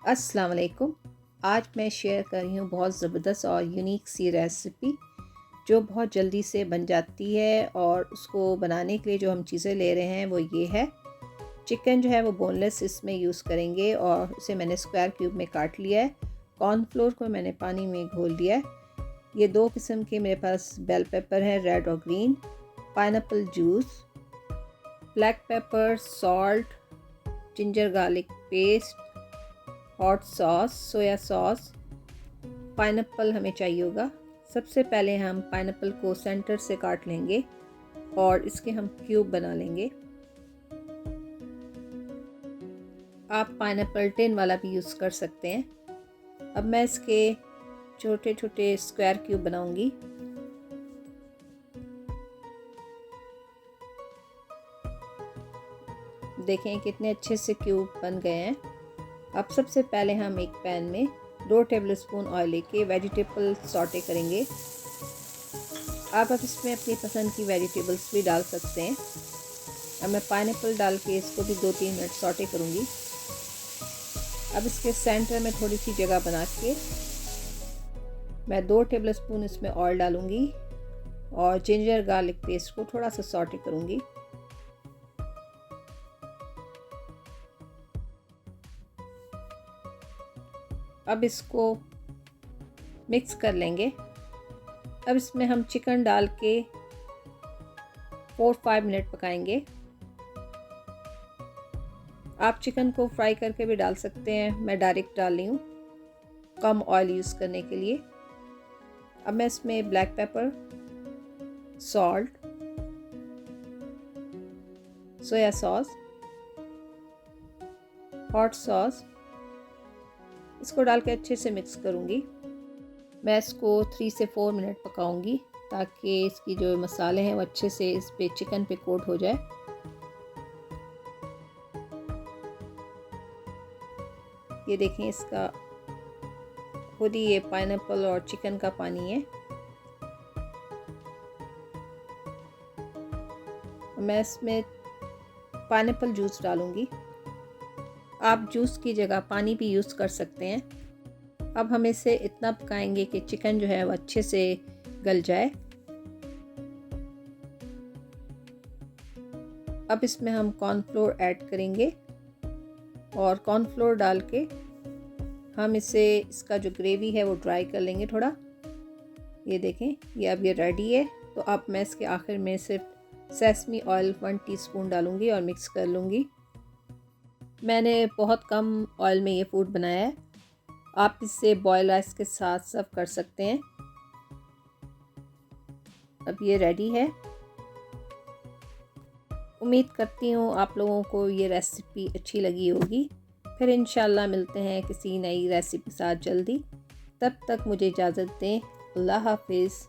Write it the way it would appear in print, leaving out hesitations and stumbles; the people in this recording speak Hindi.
अस्सलाम वालेकुम। आज मैं शेयर कर रही हूँ बहुत ज़बरदस्त और यूनिक सी रेसिपी जो बहुत जल्दी से बन जाती है। और उसको बनाने के लिए जो हम चीज़ें ले रहे हैं वो ये है। चिकन जो है वो बोनलेस इसमें यूज़ करेंगे और उसे मैंने स्क्वायर क्यूब में काट लिया है। कॉर्नफ्लोर को मैंने पानी में घोल दिया है। ये 2 किस्म के मेरे पास बेल पेपर है, रेड और green, pineapple juice, black pepper, salt, ginger garlic paste, hot sauce, soya sauce, pineapple हमें चाहिए होगा। सबसे पहले हम पाइनएप्पल को सेंटर से काट लेंगे और इसके हम क्यूब बना लेंगे। आप पाइनएप्पल टिन वाला भी यूज़ कर सकते हैं। अब मैं इसके छोटे छोटे स्क्वायर क्यूब बनाऊंगी। देखें कितने अच्छे से क्यूब बन गए हैं। अब सबसे पहले हम एक पैन में 2 टेबलस्पून ऑयल लेके वेजिटेबल सॉटे करेंगे। आप अब इसमें अपनी पसंद की वेजिटेबल्स भी डाल सकते हैं। अब मैं पाइनएप्पल डाल के इसको भी 2-3 मिनट सॉटे करूँगी। अब इसके सेंटर में थोड़ी सी जगह बना के मैं 2 टेबलस्पून इसमें ऑयल डालूँगी और जिंजर गार्लिक पेस्ट को थोड़ा सा सॉटे करूँगी। अब इसको मिक्स कर लेंगे। अब इसमें हम चिकन डाल के 4-5 मिनट पकाएंगे। आप चिकन को फ्राई करके भी डाल सकते हैं, मैं डायरेक्ट डाल रही हूँ कम ऑयल यूज़ करने के लिए। अब मैं इसमें black pepper, salt, soya sauce, hot sauce इसको डाल के अच्छे से मिक्स करूँगी। मैं इसको 3 से 4 मिनट पकाऊंगी ताकि इसकी जो मसाले हैं वो अच्छे से इस पे चिकन पे कोट हो जाए। ये देखें, इसका खुद ही ये पाइनएप्पल और चिकन का पानी है। मैं इसमें पाइनएप्पल जूस डालूंगी। आप जूस की जगह पानी भी यूज़ कर सकते हैं। अब हम इसे इतना पकाएंगे कि चिकन जो है वो अच्छे से गल जाए। अब इसमें हम कॉर्नफ्लोर ऐड करेंगे और कॉर्नफ्लोर डाल के हम इसका जो ग्रेवी है वो ड्राई कर लेंगे थोड़ा। ये देखें, ये अब ये रेडी है। तो अब मैं इसके आखिर में सिर्फ सेसमी ऑयल 1 टीस्पून डालूंगी और मिक्स कर लूँगी। मैंने बहुत कम ऑयल में ये फूड बनाया है। आप इसे बॉयल राइस के साथ सर्व कर सकते हैं। अब ये रेडी है। उम्मीद करती हूँ आप लोगों को ये रेसिपी अच्छी लगी होगी। फिर इंशाल्लाह मिलते हैं किसी नई रेसिपी के साथ जल्दी। तब तक मुझे इजाज़त दें। अल्लाह हाफिज़।